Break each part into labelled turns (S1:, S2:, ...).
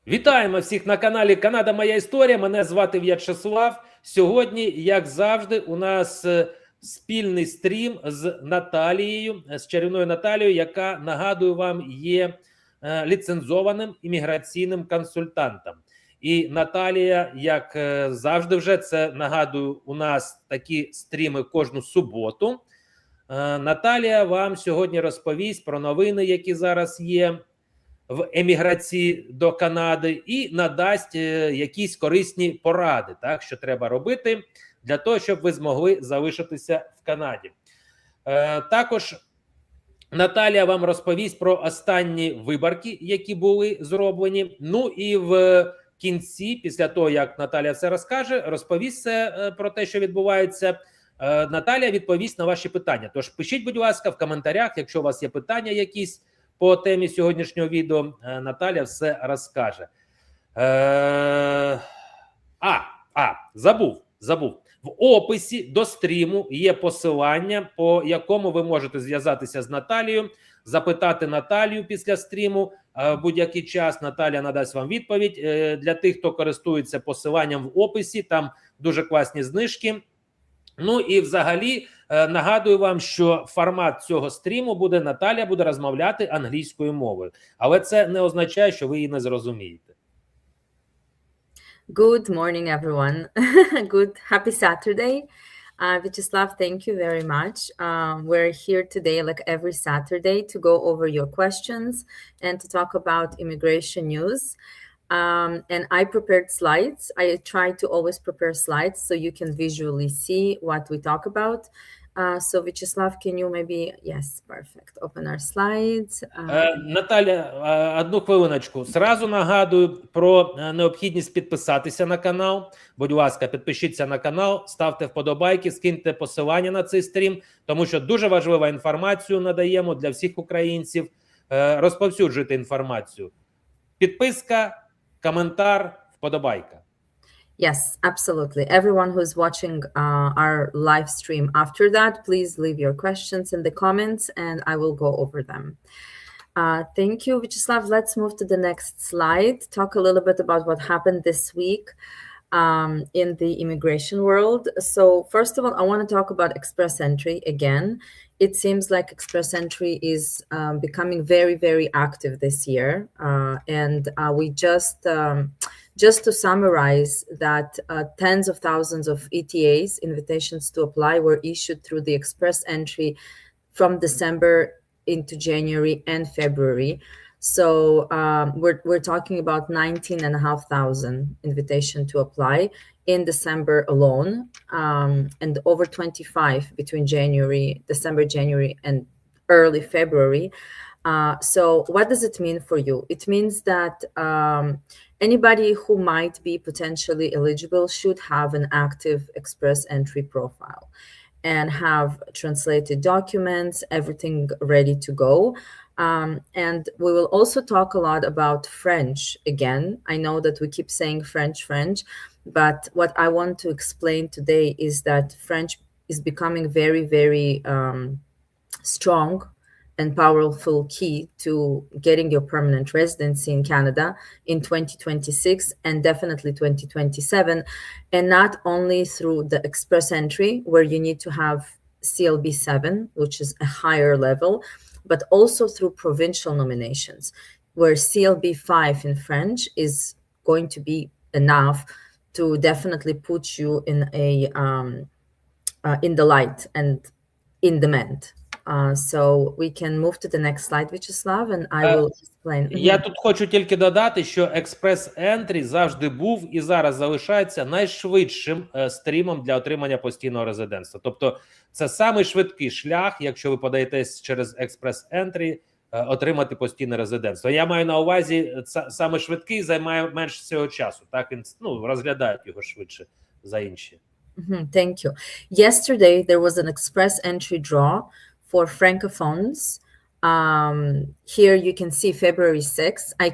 S1: Вітаємо всіх на каналі Канада Моя Історія. Мене звати В'ячеслав. Сьогодні, як завжди, у нас спільний стрім з Наталією, з чарівною Наталією, яка, нагадую вам, є ліцензованим імміграційним консультантом. І Наталія, як завжди вже, це, нагадую, у нас такі стріми кожну суботу. Наталія вам сьогодні розповість про новини, які зараз є в еміграції до Канади, і надасть якісь корисні поради, так, що треба робити для того, щоб ви змогли залишитися в Канаді. Також Наталія вам розповість про останні виборки, які були зроблені. Ну і в кінці, після того, як Наталія все розкаже, розповість все про те, що відбувається, Наталія відповість на ваші питання. Тож пишіть, будь ласка, в коментарях, якщо у вас є питання якісь по темі сьогоднішнього відео, Наталя все розкаже. Забув. В описі до стріму є посилання, по якому ви можете зв'язатися з Наталією, запитати Наталію після стріму. Будь-який час Наталя надасть вам відповідь. Для тих, хто користується посиланням в описі, там дуже класні знижки. Ну і взагалі нагадую вам, що формат цього стріму буде, Наталія буде розмовляти англійською мовою. Але це не означає, що ви її не зрозумієте.
S2: Good morning, everyone. Happy Saturday. Vyacheslav, thank you very much. We're here today, like every Saturday, to go over your questions and to talk about immigration news. And I prepared slides. I try to always prepare slides so you can visually see what we talk about. So Vyacheslav, can you maybe, yes, perfect, open our slides.
S1: Наталя, одну хвилиночку. Зразу нагадую про необхідність підписатися на канал. Будь ласка, підпишіться на канал, ставте вподобайки, скиньте посилання на цей стрім, тому що дуже важлива інформацію надаємо для всіх українців. Розповсюджуйте інформацію. Підписка, коментар, вподобайка.
S2: Yes, absolutely. Everyone who's watching our live stream after that, please leave your questions in the comments and I will go over them. Thank you, Vyacheslav. Let's move to the next slide. Talk a little bit about what happened this week in the immigration world. So first of all, I want to talk about express entry again. It seems like express entry is becoming very, very active this year. And we just to summarize that tens of thousands of ETAs, invitations to apply, were issued through the express entry from December into January and February. So we're talking about 19,500 invitations to apply in December alone, and over 25 between December, January, and early February. So what does it mean for you? It means that anybody who might be potentially eligible should have an active express entry profile and have translated documents, everything ready to go. And we will also talk a lot about French again. I know that we keep saying French, but what I want to explain today is that French is becoming very, very strong and powerful key to getting your permanent residency in Canada in 2026 and definitely 2027. And not only through the express entry, where you need to have CLB 7, which is a higher level, but also through provincial nominations, where CLB 5 in French is going to be enough to definitely put you in the light and in demand. So we can move to the next slide, Vyacheslav, and I will explain.
S1: Я тут хочу тільки додати, що експрес-ентрі завжди був і зараз залишається найшвидшим стрімом для отримання постійного резидентства. Тобто це самий швидкий шлях, якщо ви подаєтесь через експрес-ентрі, отримати постійне резидентство. Я маю на увазі, саме швидкий займає менше всього часу. Так, він, розглядають його швидше за інші.
S2: Thank you. Yesterday there was an express entry draw for Francophones. Here you can see February 6th. I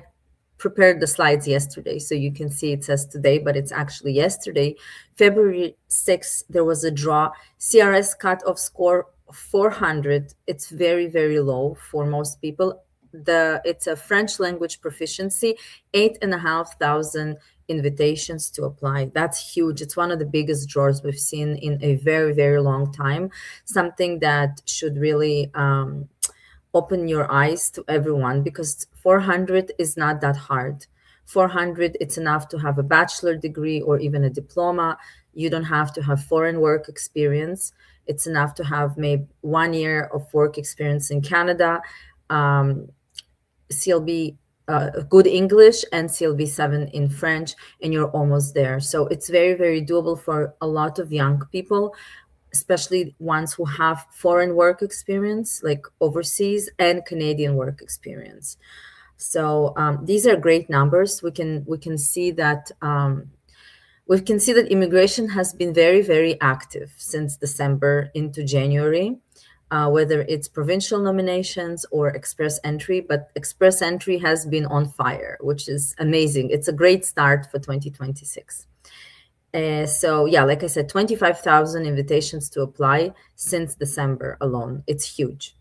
S2: prepared the slides yesterday, so you can see it says today, but it's actually yesterday. February 6th, there was a draw. CRS cut-off score 400. It's very, very low for most people. it's a French language proficiency, 8,500 invitations to apply. That's huge. It's one of the biggest draws we've seen in a very, very long time. Something that should really open your eyes to everyone, because 400 is not that hard. 400, it's enough to have a bachelor degree or even a diploma. You don't have to have foreign work experience. It's enough to have maybe 1 year of work experience in Canada, CLB, good English, and CLB 7 in French, and you're almost there. So it's very, very doable for a lot of young people, especially ones who have foreign work experience, like overseas, and Canadian work experience. So these are great numbers. We can see that immigration has been very, very active since December into January, whether it's provincial nominations or express entry, but express entry has been on fire, which is amazing. It's a great start for 2026. So yeah, like I said, 25,000 invitations to apply since December alone. It's huge.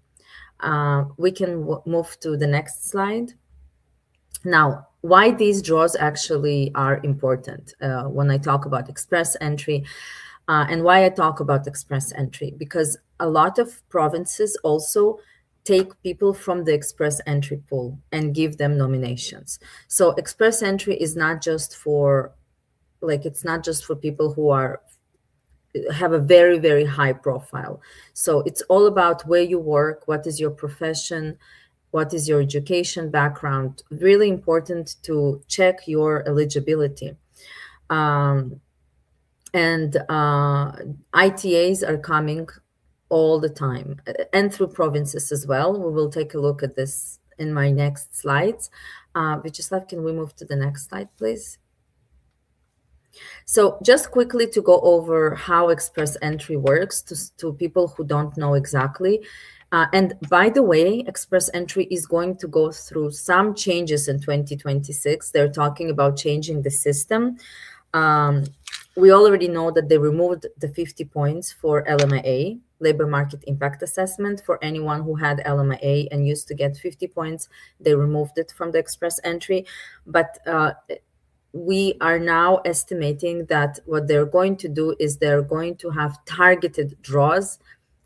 S2: We can move to the next slide. Now, why these draws actually are important when I talk about express entry, and why I talk about express entry, because a lot of provinces also take people from the express entry pool and give them nominations. So express entry is not just for, it's not just for people who have a very, very high profile. So it's all about where you work, what is your profession, what is your education background. Really important to check your eligibility. And ITAs are coming all the time, and through provinces as well. We will take a look at this in my next slides. Vyacheslav, can we move to the next slide, please? So just quickly to go over how express entry works to people who don't know exactly. And by the way, express entry is going to go through some changes in 2026. They're talking about changing the system. We already know that they removed the 50 points for LMIA, Labor Market Impact Assessment. For anyone who had LMIA and used to get 50 points, they removed it from the express entry. But we are now estimating that what they're going to do is they're going to have targeted draws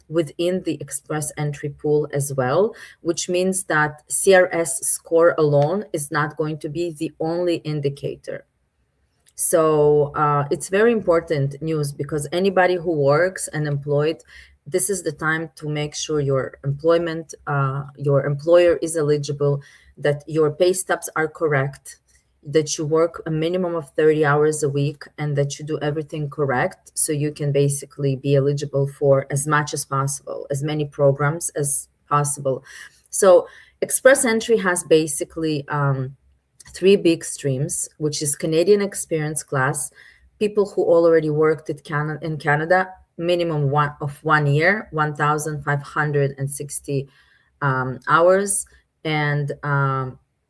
S2: within the express entry pool as well, which means that CRS score alone is not going to be the only indicator. So it's very important news, because anybody who works and employed, this is the time to make sure your employer is eligible, that your pay stubs are correct, that you work a minimum of 30 hours a week, and that you do everything correct, so you can basically be eligible for as much as possible, as many programs as possible. So express entry has basically 3 big streams, which is Canadian experience class, people who already worked in Canada, minimum of 1 year, 1,560 hours, and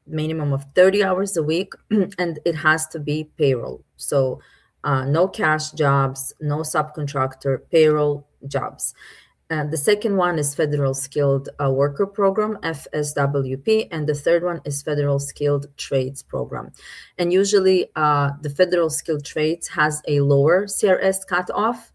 S2: minimum of 30 hours a week, and it has to be payroll. So no cash jobs, no subcontractor, payroll jobs. The second one is Federal Skilled Worker Program, FSWP, and the third one is Federal Skilled Trades Program. And usually the Federal Skilled Trades has a lower CRS cutoff.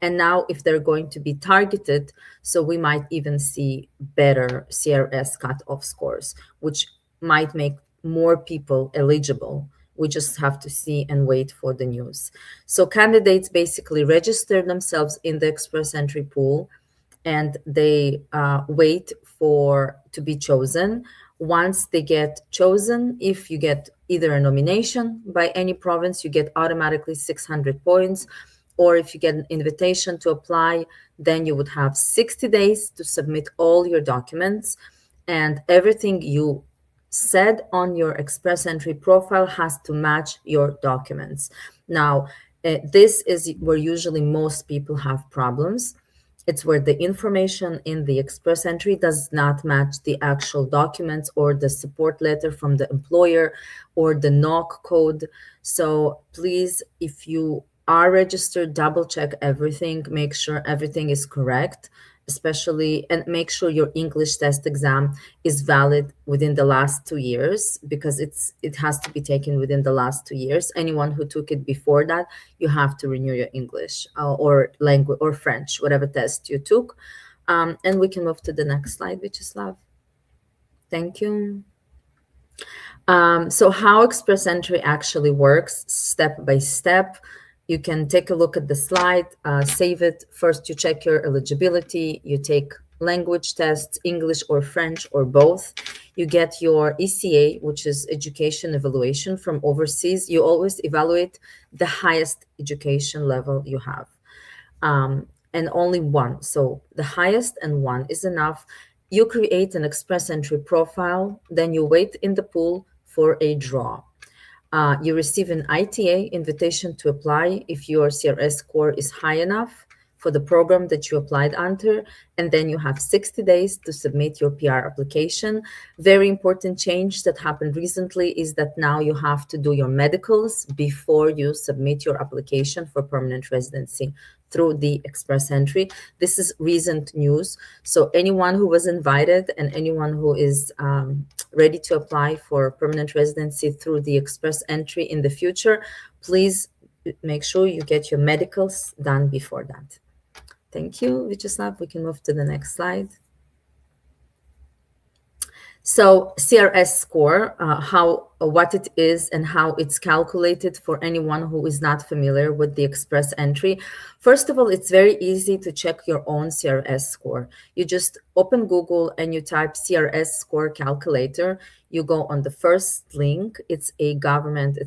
S2: And now if they're going to be targeted, so we might even see better CRS cutoff scores, which might make more people eligible. We just have to see and wait for the news. So candidates basically register themselves in the express entry pool, and they wait to be chosen. Once they get chosen, if you get either a nomination by any province, you get automatically 600 points. Or if you get an invitation to apply, then you would have 60 days to submit all your documents, and everything you said on your express entry profile has to match your documents. Now, this is where usually most people have problems. It's where the information in the express entry does not match the actual documents or the support letter from the employer or the NOC code. So please, if you are registered, double check everything, make sure everything is correct. especially, and make sure your English test exam is valid within the last 2 years, because it has to be taken within the last 2 years. Anyone who took it before that, you have to renew your English or language or French, whatever test you took. And we can move to the next slide, Vyacheslav. Thank you. So how express entry actually works, step by step. You can take a look at the slide, save it. First, you check your eligibility. You take language tests, English or French or both. You get your ECA, which is education evaluation from overseas. You always evaluate the highest education level you have, and only one. So the highest and one is enough. You create an express entry profile, then you wait in the pool for a draw. You receive an ITA, invitation to apply, if your CRS score is high enough for the program that you applied under, and then you have 60 days to submit your PR application. Very important change that happened recently is that now you have to do your medicals before you submit your application for permanent residency through the express entry. This is recent news. So anyone who was invited and anyone who is ready to apply for permanent residency through the express entry in the future, please make sure you get your medicals done before that. Thank you, Vyacheslav. We can move to the next slide. So CRS score, what it is and how it's calculated for anyone who is not familiar with the express entry. First of all, it's very easy to check your own CRS score. You just open Google and you type CRS score calculator. You go on the first link. It's a government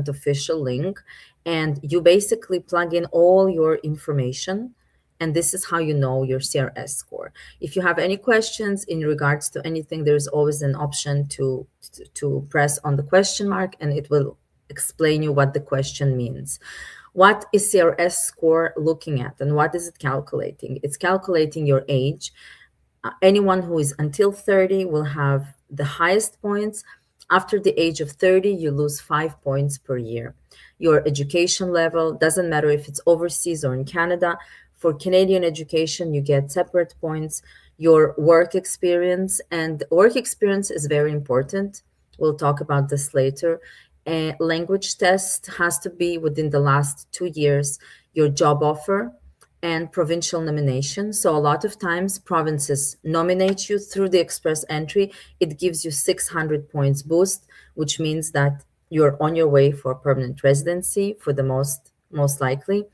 S2: official link, and you basically plug in all your information. And this is how you know your CRS score. If you have any questions in regards to anything, there's always an option to press on the question mark, and it will explain you what the question means. What is CRS score looking at, and what is it calculating? It's calculating your age. Anyone who is until 30 will have the highest points. After the age of 30, you lose 5 points per year. Your education level, doesn't matter if it's overseas or in Canada. For Canadian education, you get separate points. Your work experience, and work experience is very important. We'll talk about this later. Language test has to be within the last 2 years. Your job offer and provincial nomination. So a lot of times provinces nominate you through the express entry. It gives you 600 points boost, which means that you're on your way for permanent residency for the most likely.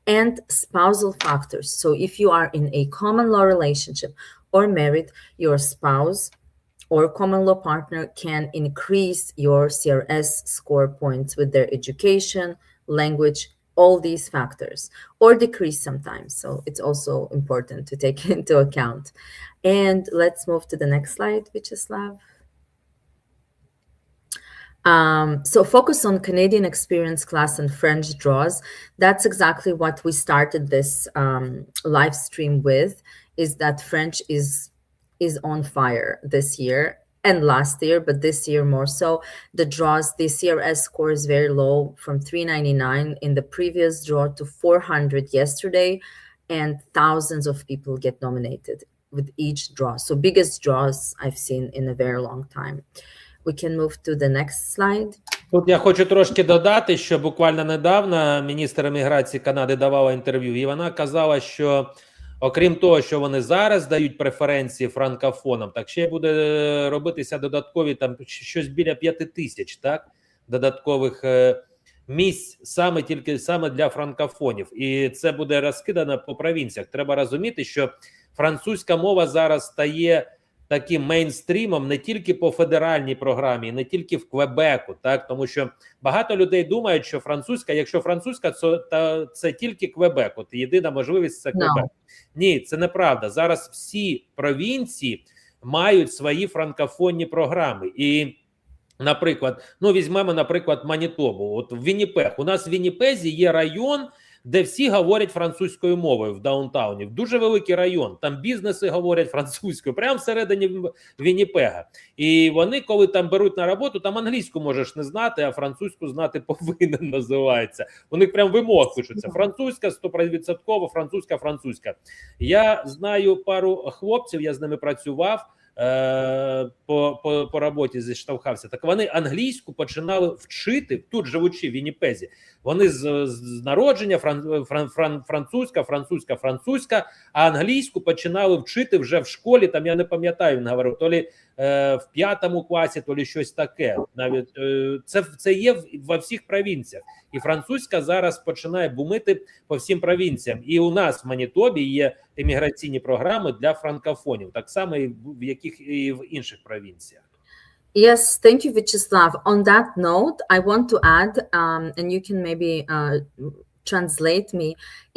S2: And spousal factors. So if you are in a common law relationship or married, your spouse or common law partner can increase your CRS score points with their education, language, all these factors, or decrease sometimes. So it's also important to take into account. And let's move to the next slide, Vyacheslav. So focus on Canadian experience class and French draws. That's exactly what we started this live stream with, is that French is on fire this year and last year, but this year more so. The draws, the CRS score is very low, from 399 in the previous draw to 400 yesterday, and thousands of people get nominated with each draw. So biggest draws I've seen in a very long time. We can move to the next slide.
S1: Тут я хочу трошки додати, що буквально недавно міністр імміграції Канади давала інтерв'ю, і вона казала, що окрім того, що вони зараз дають преференції франкофонам, так ще буде робитися додаткові там щось біля 5000, так, додаткових місць саме для франкофонів. І це буде розкидано по провінціях. Треба розуміти, що французька мова зараз стає таким мейнстрімом не тільки по федеральній програмі, не тільки в Квебеку, так, тому що багато людей думають, що французька, якщо французька, то це тільки Квебек, от єдина можливість це Квебек. Ні, це неправда. Зараз всі провінції мають свої франкофонні програми. І, наприклад, візьмемо, наприклад, Манітобу, от Вінніпег. У нас в Вінніпезі є район, де всі говорять французькою мовою в даунтауні. Дуже великий район, там бізнеси говорять французькою, прямо всередині Вінніпега. І вони, коли там беруть на роботу, там англійську можеш не знати, а французьку знати повинен, називається. У них прям вимог пишуться. Французька, 100%, французька. Я знаю пару хлопців, я з ними працював, по роботі зіштовхався, так вони англійську починали вчити, тут живучи в Вінніпезі. Вони з народження французька, а англійську починали вчити вже в школі, там я не пам'ятаю, він говорив, то лі в 5 класі, то лі щось таке. Навіть це є во всіх провінціях. І французька зараз починає бумити по всім провінціям. І у нас в Манітобі є імміграційні програми для франкофонів, так само і в інших провінціях.
S2: Yes, thank you, Vyacheslav. On that note, I want to add, and you can maybe translate me,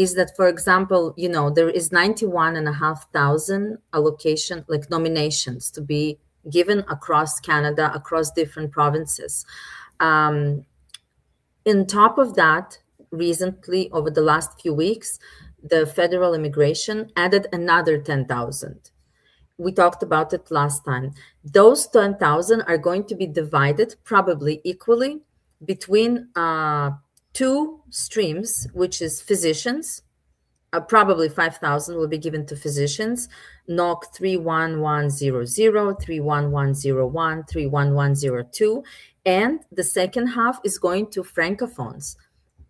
S2: is that, for example, you know, there is 91,500 allocation, like nominations to be given across Canada, across different provinces. On top of that, recently, over the last few weeks, the federal immigration added another 10,000. We talked about it last time. Those 10,000 are going to be divided probably equally between two streams, which is physicians. Probably 5,000 will be given to physicians, NOC 31100, 31101, 31102, and the second half is going to francophones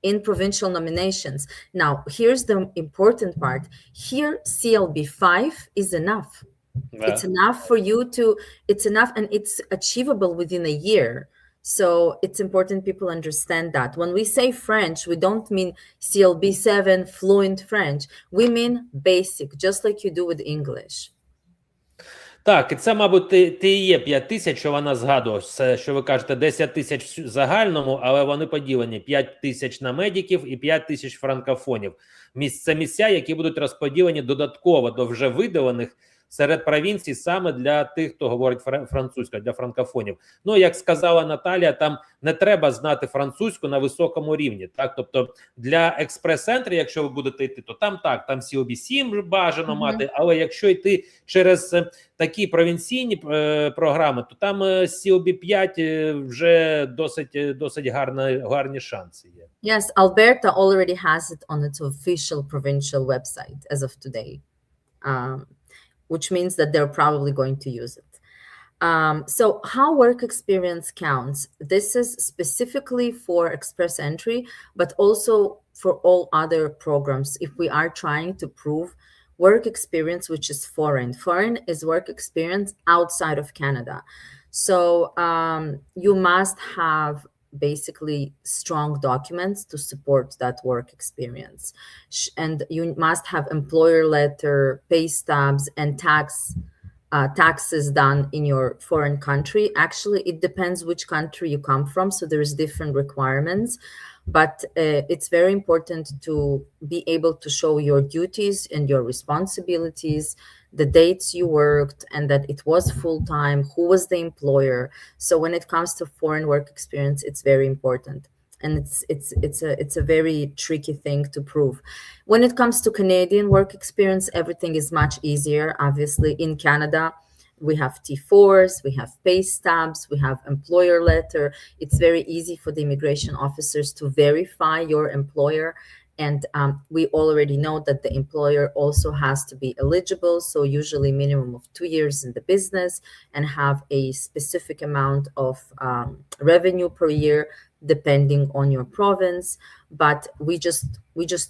S2: in provincial nominations. Now, here's the important part. Here, CLB5 is enough. Yeah. It's enough for you to, it's enough, and it's achievable within a year. So it's important people understand that. When we say French, we don't mean CLB7, fluent French. We mean basic, just like you do with English.
S1: Так, і це, мабуть, і є 5 тисяч, що вона згадувала, що ви кажете, 10 тисяч в загальному, але вони поділені 5 тисяч на медиків і 5 тисяч франкофонів. Це місця, які будуть розподілені додатково до вже виділених серед провінцій саме для тих, хто говорить французькою, для франкофонів. Ну, як сказала Наталія, там не треба знати французьку на високому рівні. Так? Тобто для експрес-центрів, якщо ви будете йти, то там так, там CLB7 бажано мати, але якщо йти через такі провінційні програми, то там CLB5 вже досить гарні шанси є.
S2: Yes, Alberta already has it on its official provincial website as of today. Which means that they're probably going to use it. So how work experience counts? This is specifically for express entry, but also for all other programs. If we are trying to prove work experience, which is foreign. Foreign is work experience outside of Canada. So you must have basically strong documents to support that work experience. And you must have employer letter, pay stubs, and taxes done in your foreign country. Actually, it depends which country you come from, so there's different requirements. But it's very important to be able to show your duties and your responsibilities, the dates you worked, and that it was full-time, who was the employer. So when it comes to foreign work experience, it's very important. And it's a very tricky thing to prove. When it comes to Canadian work experience, everything is much easier. Obviously, in Canada, we have T4s, we have pay stubs, we have employer letter. It's very easy for the immigration officers to verify your employer. And we already know that the employer also has to be eligible, so usually minimum of 2 years in the business and have a specific amount of revenue per year, depending on your province. But we just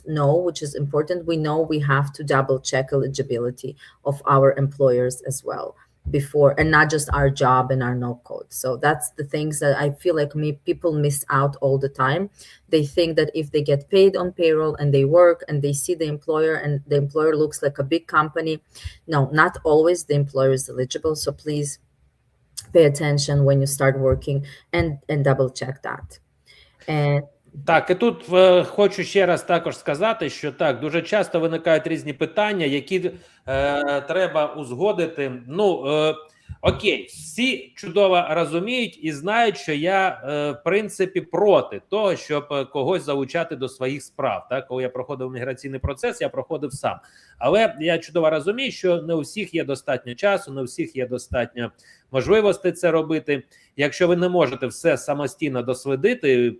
S2: know, which is important, we know we have to double check eligibility of our employers as well before, and not just our job and our no code. So that's the things that I feel like people miss out all the time. They think that if they get paid on payroll and they work and they see the employer and the employer looks like a big company. No, not always the employer is eligible. So please pay attention when you start working and double check that. And
S1: так, і тут хочу ще раз також сказати, що так, дуже часто виникають різні питання, які треба узгодити. Ну, Окей, всі чудово розуміють і знають, що я, в принципі, проти того, щоб когось залучати до своїх справ. Так? Коли я проходив міграційний процес, я проходив сам. Але я чудово розумію, що не у всіх є достатньо часу, не у всіх є достатньо можливостей це робити. Якщо ви не можете все самостійно дослідити,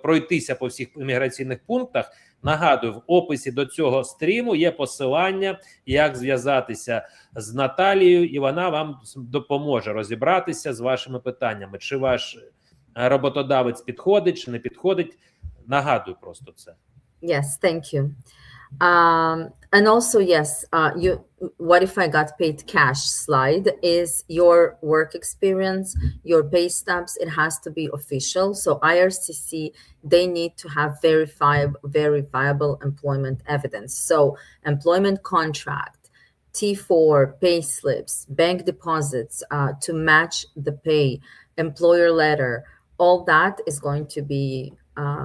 S1: пройтися по всіх імміграційних пунктах, нагадую, в описі до цього стріму є посилання, як зв'язатися з Наталією, і вона вам допоможе розібратися з вашими питаннями. Чи ваш роботодавець підходить, чи не підходить. Нагадую просто це.
S2: Yes, thank you. And also, yes, what if I got paid cash slide is your work experience, your pay stubs, it has to be official. So IRCC, they need to have verifiable employment evidence. So employment contract, T4, pay slips, bank deposits to match the pay, employer letter, all that is going to be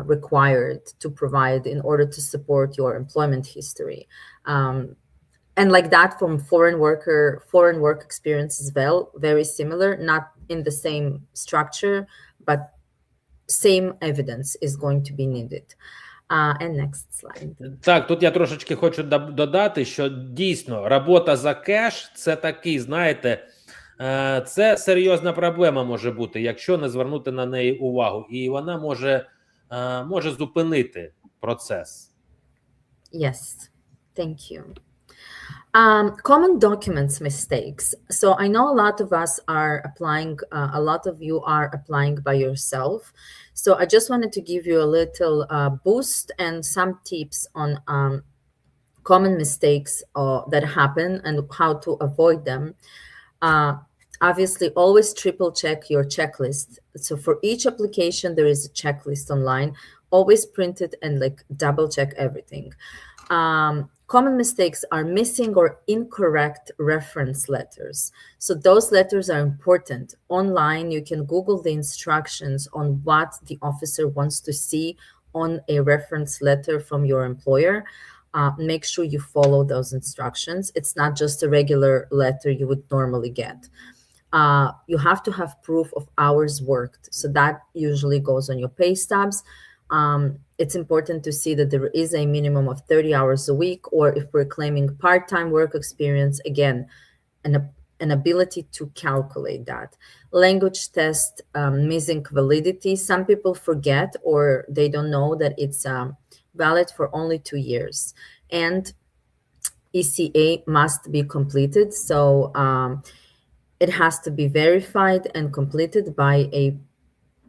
S2: required to provide in order to support your employment history. And like that from foreign work experience as well, very similar, not in the same structure, but same evidence is going to be needed. And next slide.
S1: Так, тут я трошечки хочу додати, що дійсно робота за кеш – це такий, знаєте, це серйозна проблема може бути, якщо не звернути на неї увагу. І вона може зупинити процес.
S2: Yes, thank you. Common documents mistakes. So I know a lot of us are applying, a lot of you are applying by yourself. So I just wanted to give you a little boost and some tips on common mistakes that happen and how to avoid them. Obviously, always triple check your checklist. So for each application, there is a checklist online. Always print it and like double check everything. Common mistakes are missing or incorrect reference letters. So those letters are important. Online, you can Google the instructions on what the officer wants to see on a reference letter from your employer. Make sure you follow those instructions. It's not just a regular letter you would normally get. You have to have proof of hours worked. So that usually goes on your pay stubs. It's important to see that there is a minimum of 30 hours a week, or if we're claiming part-time work experience, again, an ability to calculate that. Language test, missing validity. Some people forget or they don't know that it's valid for only 2 years. And ECA must be completed. So it has to be verified and completed by a,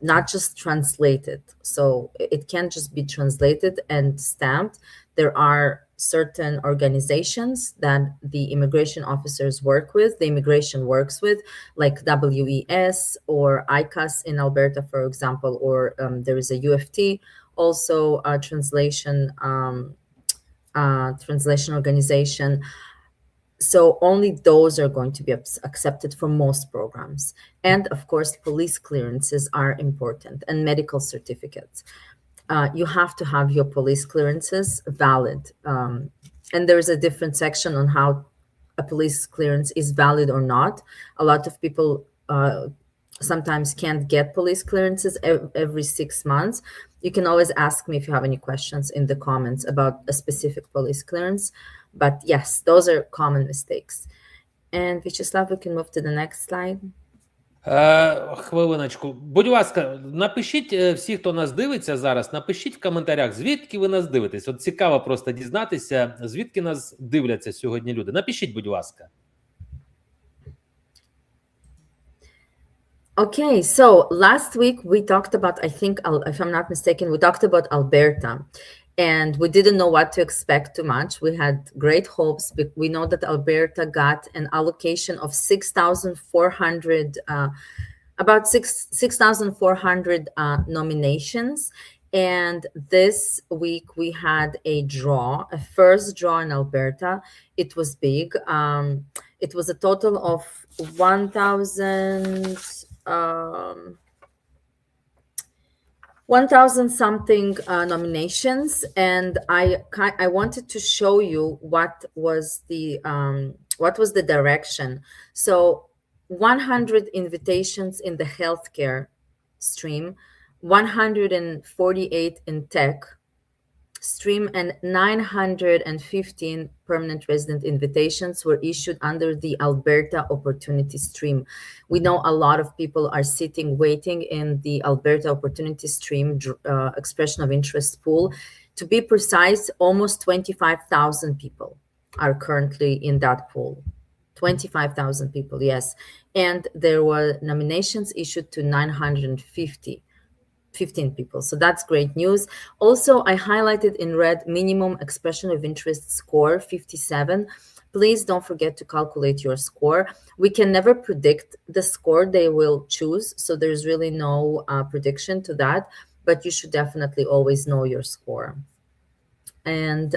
S2: not just translated. So it can't just be translated and stamped. There are certain organizations that the immigration officers work with, the immigration works with, like WES or ICAS in Alberta, for example, or there is a UFT, also a translation organization. So only those are going to be accepted for most programs. And of course, police clearances are important, and medical certificates. You have to have your police clearances valid. And there's a different section on how a police clearance is valid or not. A lot of people sometimes can't get police clearances every 6 months. You can always ask me if you have any questions in the comments about a specific police clearance. But yes, those are common mistakes. And Vyacheslav, we can move to the next slide.
S1: Хвилиночку. Будь ласка, напишіть, всі, хто нас дивиться зараз, напишіть в коментарях, звідки ви нас дивитесь. От цікаво просто дізнатися, звідки нас дивляться сьогодні люди. Напишіть, будь ласка.
S2: Okay, so last week we talked about, I think, if I'm not mistaken, we talked about Alberta. And we didn't know what to expect too much. We had great hopes, but we know that Alberta got an allocation of 6,400, about 6,400 nominations. And this week we had a draw, a first draw in Alberta. It was big. It was a total of 1,000 something nominations, and I wanted to show you what was the direction. So 100 invitations in the healthcare stream, 148 in tech stream, and 915 permanent resident invitations were issued under the Alberta opportunity stream. We know a lot of people are sitting waiting in the Alberta opportunity stream expression of interest pool. To be precise, almost 25,000 people are currently in that pool. 25,000 people, yes. And there were nominations issued to 915 people. So that's great news. Also, I highlighted in red minimum expression of interest score, 57. Please don't forget to calculate your score. We can never predict the score they will choose. So there's really no prediction to that, but you should definitely always know your score. And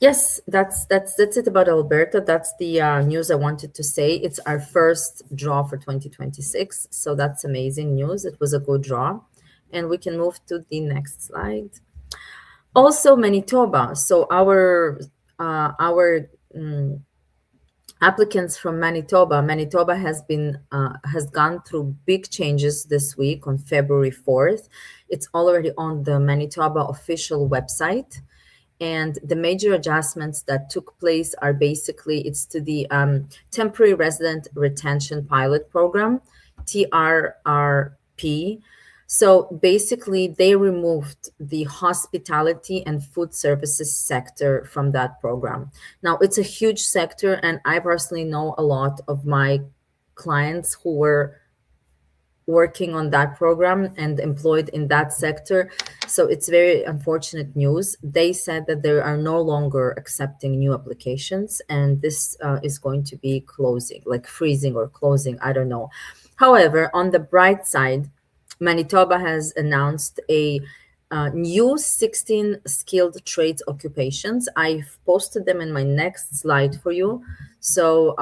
S2: yes, that's it about Alberta. That's the news I wanted to say. It's our first draw for 2026, so that's amazing news. It was a good draw, and we can move to the next slide. Also, Manitoba. So our applicants from Manitoba has gone through big changes this week on February 4th. It's already on the Manitoba official website. And the major adjustments that took place are basically, it's to the Temporary Resident Retention Pilot Program, TRRP. So basically, they removed the hospitality and food services sector from that program. Now, it's a huge sector, and I personally know a lot of my clients who were working on that program and employed in that sector. So it's very unfortunate news. They said that they are no longer accepting new applications, and this is going to be closing, like freezing or closing, I don't know. However, on the bright side, Manitoba has announced a new 16 skilled trades occupations. I've posted them in my next slide for you. So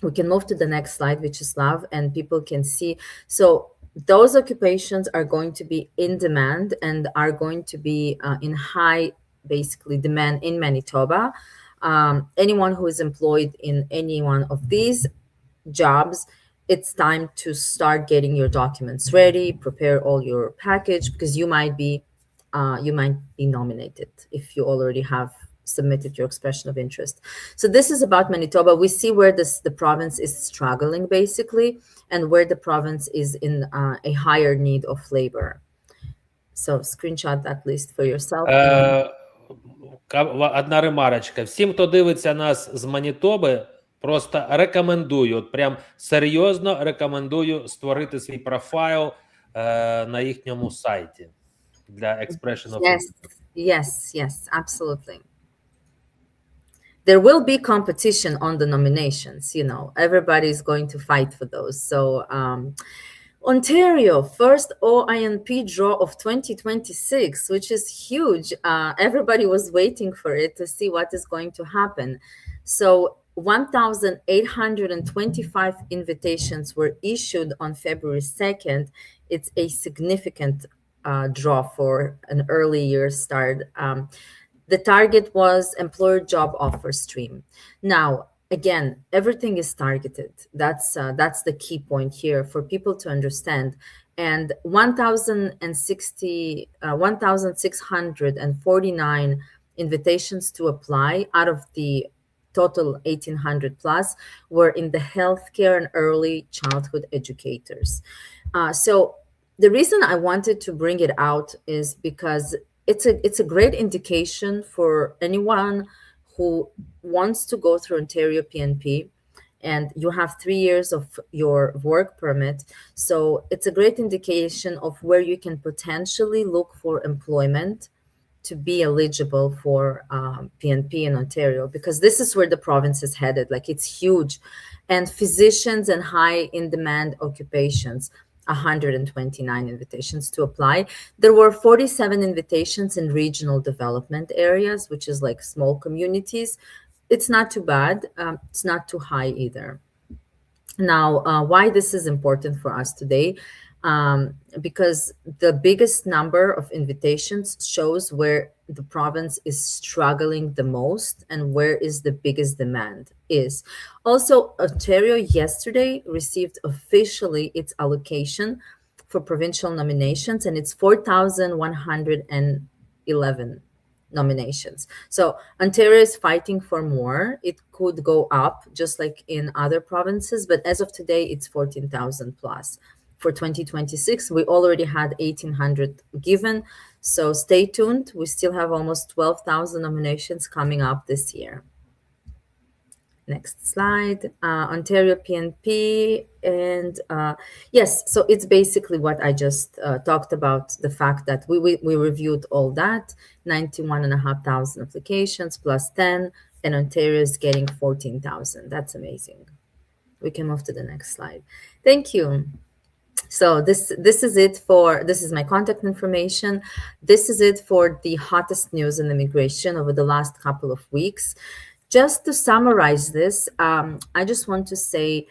S2: we can move to the next slide, Vyacheslav, and people can see. So those occupations are going to be in demand and are going to be in high, basically, demand in Manitoba. Anyone who is employed in any one of these jobs, it's time to start getting your documents ready, prepare all your package, because you might be nominated if you already have submitted your expression of interest. So this is about Manitoba. We see where the province is struggling, basically, and where the province is in a higher need of labor. So screenshot that list for yourself.
S1: Одна ремарочка. Всім, хто дивиться нас з Манітоби, просто рекомендую, от прям серйозно рекомендую створити свій профайл на їхньому сайті для expression of interest.
S2: Yes, absolutely. There will be competition on the nominations, you know, everybody's going to fight for those. So Ontario, first OINP draw of 2026, which is huge. Everybody was waiting for it to see what is going to happen. So 1,825 invitations were issued on February 2nd. It's a significant draw for an early year start. The target was employer job offer stream. Now, again, everything is targeted. That's the key point here for people to understand. And 1,649 invitations to apply out of the total 1,800 plus were in the healthcare and early childhood educators. So the reason I wanted to bring it out is because it's a great indication for anyone who wants to go through Ontario PNP, and you have 3 years of your work permit. So it's a great indication of where you can potentially look for employment to be eligible for PNP in Ontario, because this is where the province is headed. Like, it's huge. And physicians and high in demand occupations, 129 invitations to apply. There were 47 invitations in regional development areas, which is like small communities. It's not too bad. It's not too high either. Now, why this is important for us today? Because the biggest number of invitations shows where the province is struggling the most and where is the biggest demand is. Also, Ontario yesterday received officially its allocation for provincial nominations, and it's 4,111 nominations. So Ontario is fighting for more. It could go up just like in other provinces, but as of today, it's 14,000 plus. For 2026, we already had 1,800 given. So stay tuned. We still have almost 12,000 nominations coming up this year. Next slide. Ontario PNP. And yes, so it's basically what I just talked about, the fact that we reviewed all that, 91,500 applications plus 10, and Ontario is getting 14,000. That's amazing. We can move to the next slide. Thank you. So this is it for, this is my contact information. This is it for the hottest news in immigration over the last couple of weeks. Just to summarize this, I just want to say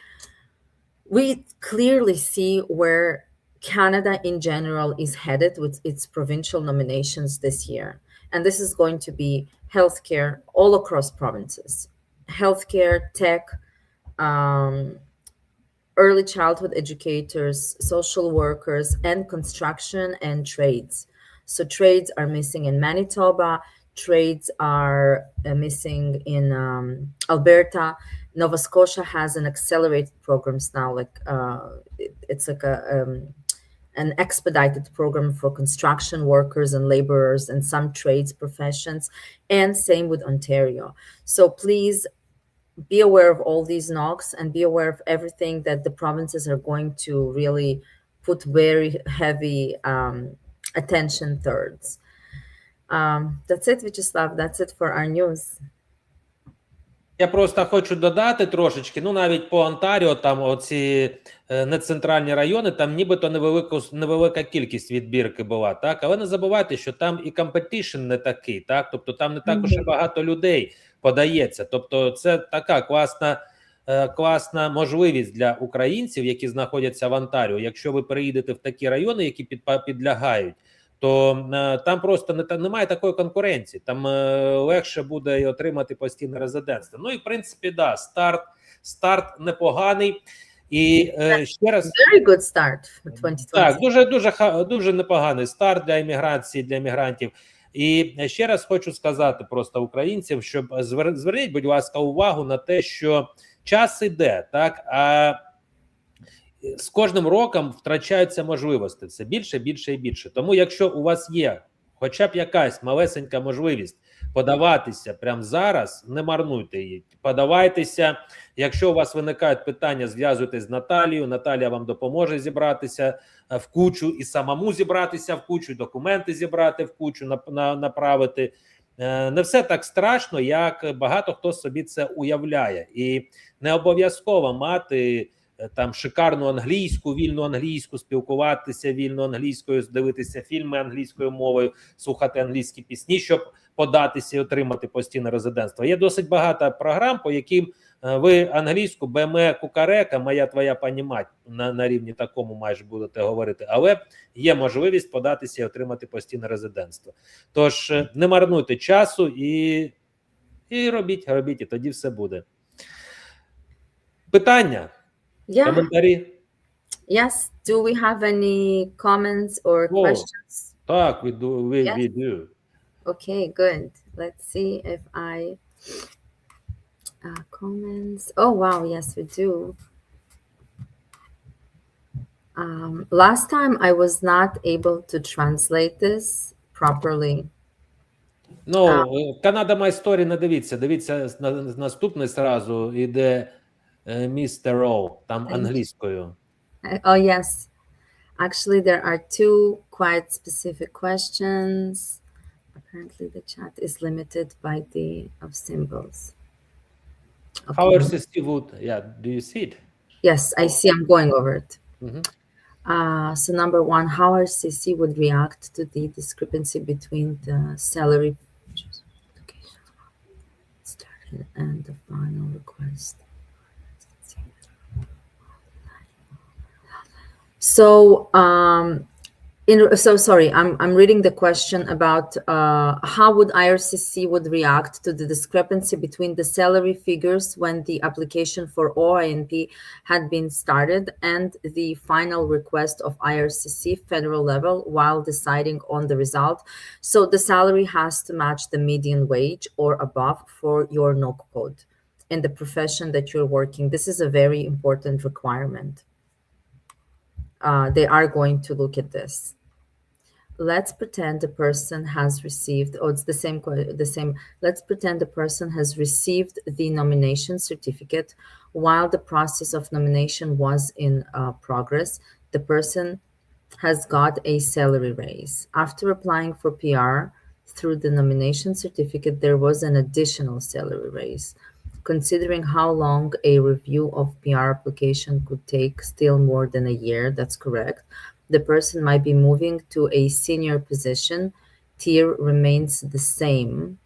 S2: we clearly see where Canada in general is headed with its provincial nominations this year. And this is going to be healthcare all across provinces. Healthcare, tech, early childhood educators, social workers, and construction and trades. So trades are missing in Manitoba. Trades are missing in Alberta. Nova Scotia has an accelerated programs now, like it's like an expedited program for construction workers and laborers and some trades professions, and same with Ontario. So please be aware of all these knocks and be aware of everything that the provinces are going to really put very heavy attention towards. That's it, Vyacheslav. That's it for our news.
S1: Я просто хочу додати трошечки, ну навіть по Онтаріо, там оці нецентральні райони, там нібито невелика кількість відбірки була, так? Але не забувайте, що там і competition не такий, так? Тобто там не так уж і багато людей подається. Тобто це така класна можливість для українців, які знаходяться в Онтаріо. Якщо ви переїдете в такі райони, які підлягають, то там просто немає такої конкуренції, там легше буде отримати постійне резидентство. Ну і в принципі, да, старт непоганий. І ще раз...
S2: Very good start for 2020.
S1: Так, дуже непоганий старт для імміграції, для іммігрантів. І ще раз хочу сказати просто українцям, щоб зверніть, будь ласка, увагу на те, що час іде, так, а з кожним роком втрачаються можливості. Це більше, більше і більше. Тому якщо у вас є хоча б якась малесенька можливість подаватися прямо зараз, не марнуйте її. Подавайтеся. Якщо у вас виникають питання, зв'язуйтесь з Наталією. Наталія вам допоможе зібратися в кучу і самому зібратися в кучу, документи зібрати в кучу, направити. Не все так страшно, як багато хто собі це уявляє. І не обов'язково мати там шикарну англійську, вільну англійську, спілкуватися вільно англійською, дивитися фільми англійською мовою, слухати англійські пісні, щоб податися і отримати постійне резидентство. Є досить багато програм, по яким ви англійську БМЕ кукарека, моя твоя пані мать, на рівні такому майже будете говорити, але є можливість податися і отримати постійне резидентство. Тож не марнуйте часу і робіть, і тоді все буде. Питання?
S2: Yeah.
S1: Коментарі?
S2: Yes. Do we have any comments or questions?
S1: Так, we do.
S2: Okay, good. Let's see if I comments. Oh, wow. Yes, we do. Last time I was not able to translate this properly.
S1: Канада My Story не дивіться. Дивіться наступний зразу, іде Mr. O, там англійською.
S2: Oh, yes. Actually, there are two quite specific questions. Apparently, the chat is limited by the of symbols. Okay.
S1: How RCC would, do you see it?
S2: Yes, I see. I'm going over it. So number one, how RCC would react to the discrepancy between the salary started and the final request. So, sorry, I'm reading the question about how would IRCC would react to the discrepancy between the salary figures when the application for OINP had been started and the final request of IRCC federal level while deciding on the result. So the salary has to match the median wage or above for your NOC code in the profession that you're working. This is a very important requirement. They are going to look at this. Let's pretend the person has received, it's the same. Let's pretend the person has received the nomination certificate while the process of nomination was in progress. The person has got a salary raise. After applying for PR through the nomination certificate, there was an additional salary raise. Considering how long a review of PR application could take, still more than a year, that's correct. The person might be moving to a senior position. Tier remains the same.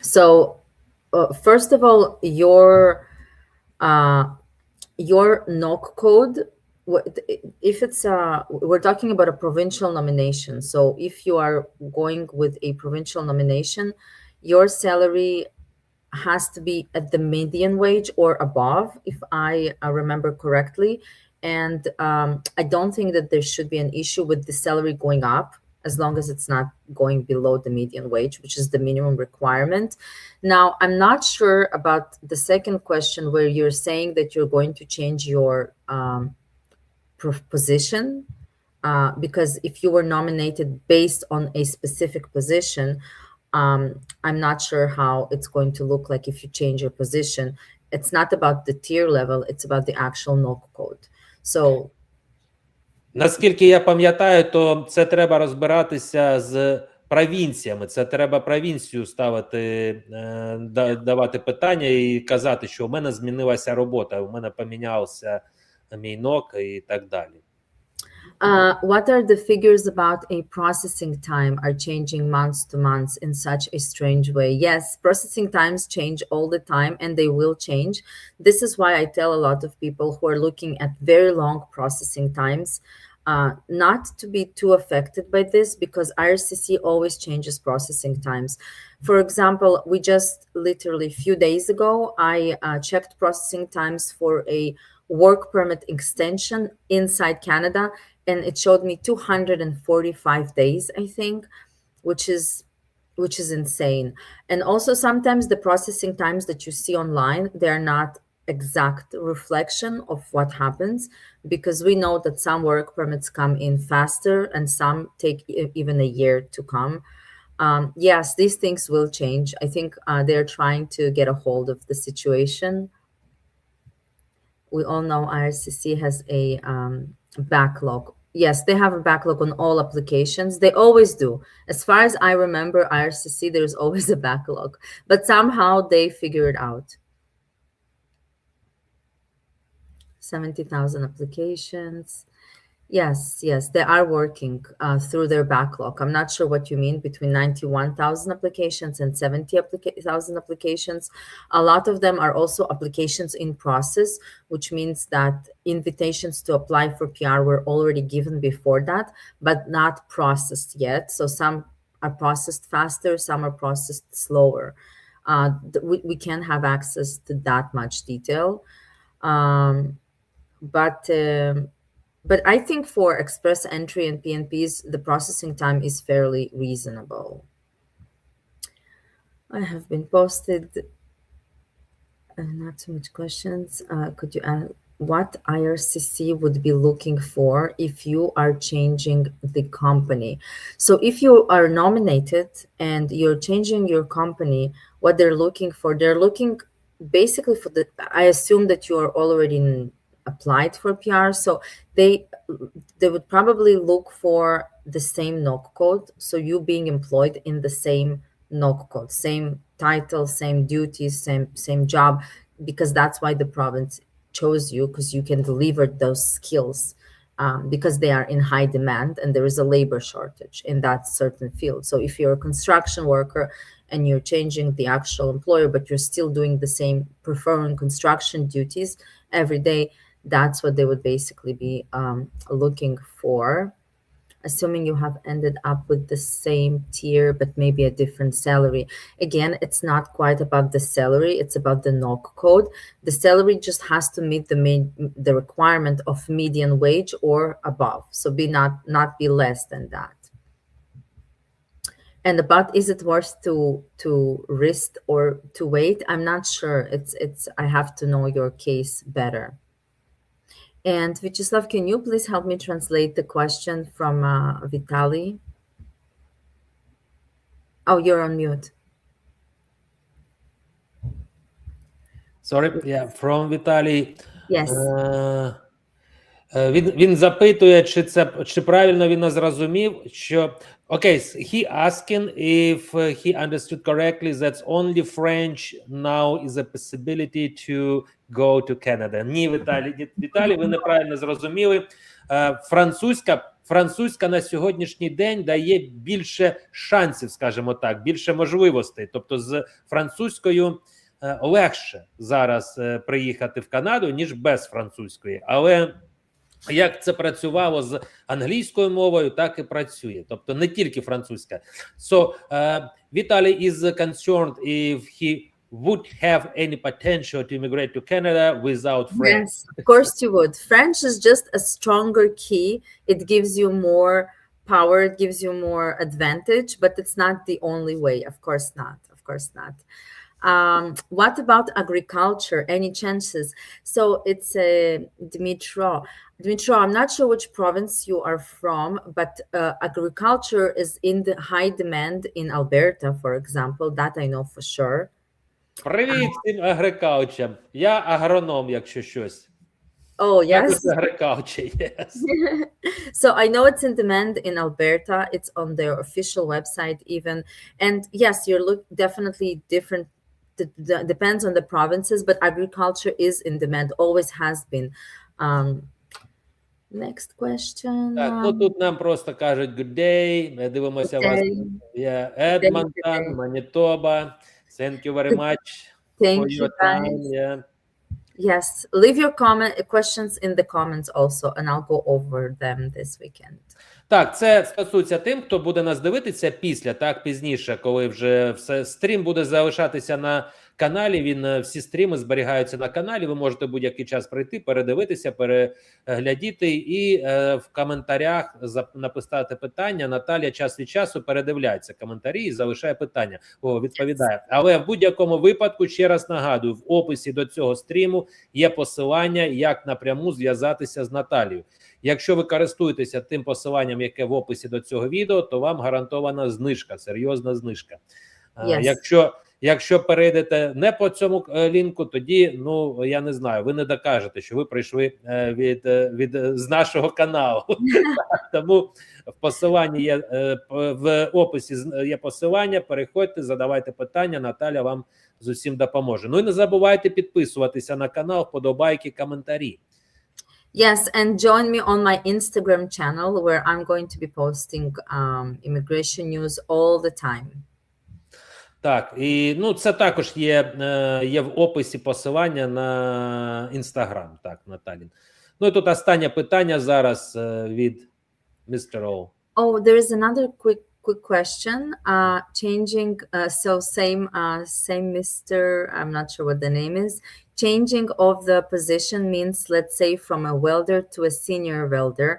S2: So, first of all, your NOC code, if it's we're talking about a provincial nomination. So if you are going with a provincial nomination, your salary has to be at the median wage or above, if I remember correctly. And I don't think that there should be an issue with the salary going up as long as it's not going below the median wage, which is the minimum requirement. Now, I'm not sure about the second question where you're saying that you're going to change your position, because if you were nominated based on a specific position, I'm not sure how it's going to look like if you change your position. It's not about the tier level, it's about the actual NOC code. So,
S1: наскільки я пам'ятаю, то це треба розбиратися з провінціями. Це треба провінцію ставити, давати питання і казати, що у мене змінилася робота, у мене помінявся мій НОК і так далі.
S2: What are the figures about a processing time are changing months to months in such a strange way? Yes, processing times change all the time and they will change. This is why I tell a lot of people who are looking at very long processing times not to be too affected by this, because IRCC always changes processing times. For example, we just literally a few days ago, I checked processing times for a work permit extension inside Canada, and it showed me 245 days, I think, which is insane. And also sometimes the processing times that you see online, they're not exact reflection of what happens, because we know that some work permits come in faster and some take even a year to come. Yes, these things will change. I think they're trying to get a hold of the situation. We all know IRCC has a backlog. Yes, they have a backlog on all applications. They always do. As far as I remember, IRCC, there's always a backlog, but somehow they figure it out. 70,000 applications. Yes, they are working through their backlog. I'm not sure what you mean between 91,000 applications and 70,000 applications. A lot of them are also applications in process, which means that invitations to apply for PR were already given before that, but not processed yet. So some are processed faster, some are processed slower. We can't have access to that much detail. But I think for express entry and PNPs, the processing time is fairly reasonable. I have been posted. Not too much questions. Could you add what IRCC would be looking for if you are changing the company? So if you are nominated and you're changing your company, what they're looking for, they're looking basically for I assume that you are already applied for PR, so they would probably look for the same NOC code, so you being employed in the same NOC code, same title, same duties, same job, because that's why the province chose you, because you can deliver those skills, because they are in high demand and there is a labor shortage in that certain field. So if you're a construction worker and you're changing the actual employer, but you're still doing the same performing construction duties every day, That's what they would basically be looking for. Assuming you have ended up with the same tier, but maybe a different salary. Again, it's not quite about the salary, it's about the NOC code. The salary just has to meet the requirement of median wage or above. So not be less than that. And about, is it worth to risk or to wait? I'm not sure. I have to know your case better. And Vyacheslav, can you please help me translate the question from Vitaly? Oh, you're on mute.
S1: Sorry, yeah, from Vitaly.
S2: Yes.
S1: Він запитує, чи правильно він зрозумів, що he asking if he understood correctly that only French now is a possibility to go to Canada. Ні, Віталій, ви неправильно зрозуміли. Французька на сьогоднішній день дає більше шансів, скажімо так, більше можливостей. Тобто з французькою легше зараз приїхати в Канаду, ніж без французької. Але як це працювало з англійською мовою, так і працює. Тобто не тільки французька. So, Vitaly is concerned if he would have any potential to immigrate to Canada without French.
S2: Yes, of course you would. French is just a stronger key. It gives you more power, it gives you more advantage, but it's not the only way. Of course not. Of course not. What about agriculture? Any chances? So it's Dmitro. Dmitro, I'm not sure which province you are from, but agriculture is in the high demand in Alberta, for example. That I know for sure.
S1: Привіт всім агрикаучам. Я агроном, якщо щось.
S2: Oh, yes.
S1: Agriculture, yes.
S2: So I know it's in demand in Alberta. It's on their official website even. And yes, you're definitely different. Depends on the provinces, but agriculture is in demand, always has been. Next question.
S1: Так, ну тут нам просто кажуть good day. Ми дивимося вас. Edmonton, Manitoba. Thank you very much
S2: Thank
S1: for
S2: you,
S1: your time. Yeah.
S2: Yes, leave your questions in the comments also, and I'll go over them this weekend.
S1: Так, це стосується тим, хто буде нас дивитися після, так, пізніше, коли вже стрім буде залишатися на каналі, всі стріми зберігаються на каналі, ви можете будь-який час прийти, передивитися, переглядіти і в коментарях написати питання. Наталія час від часу передивляється коментарі і залишає питання, відповідає. Але в будь-якому випадку, ще раз нагадую, в описі до цього стріму є посилання, як напряму зв'язатися з Наталією. Якщо ви користуєтеся тим посиланням, яке в описі до цього відео, то вам гарантована знижка, серйозна знижка.
S2: Yes.
S1: Якщо перейдете не по цьому лінку, тоді, ну, я не знаю, ви не докажете, що ви прийшли з нашого каналу. Тому в посиланні є, в описі є посилання, переходьте, задавайте питання, Наталя вам з усім допоможе. Ну і не забувайте підписуватися на канал, вподобайки, коментарі.
S2: Yes, and join me on my Instagram channel where I'm going to be posting immigration news all the time.
S1: Так, і ну це також є в описі посилання на Інстаграм, так, Наталі. Ну і тут останнє питання зараз від Mr. O.
S2: Oh, there is another quick question. Changing, so same Mr. I'm not sure what the name is. Changing of the position means, let's say, from a welder to a senior welder.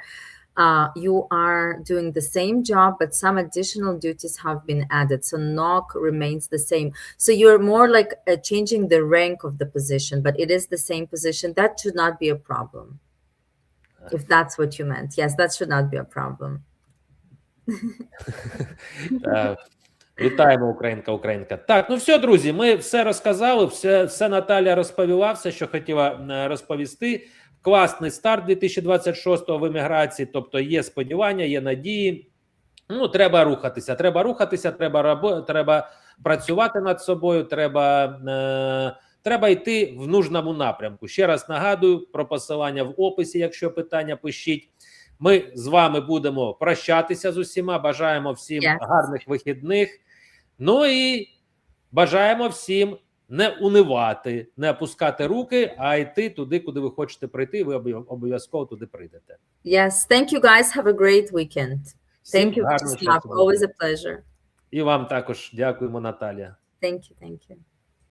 S2: You are doing the same job, but some additional duties have been added. So NOC remains the same. So you're more like changing the rank of the position, but it is the same position. That should not be a problem. If that's what you meant. Yes, that should not be a problem.
S1: Вітаємо, українка. Так, ну все, друзі, ми все розказали, все Наталія розповіла, все, що хотіла розповісти. Класний старт 2026-го в імміграції, тобто є сподівання, є надії. Ну, треба рухатися, треба працювати над собою, треба йти в нужному напрямку. Ще раз нагадую про посилання в описі, якщо питання пишіть. Ми з вами будемо прощатися з усіма, бажаємо всім гарних вихідних. Ну і бажаємо всім не унивати, не опускати руки, а йти туди, куди ви хочете прийти, ви обов'язково туди прийдете.
S2: Yes, thank you guys. Have a great weekend.
S1: Всім
S2: Thank you,
S1: гарного
S2: Vyacheslav.
S1: часу.
S2: Always a pleasure.
S1: І вам також дякуємо, Наталія.
S2: Thank you, thank you.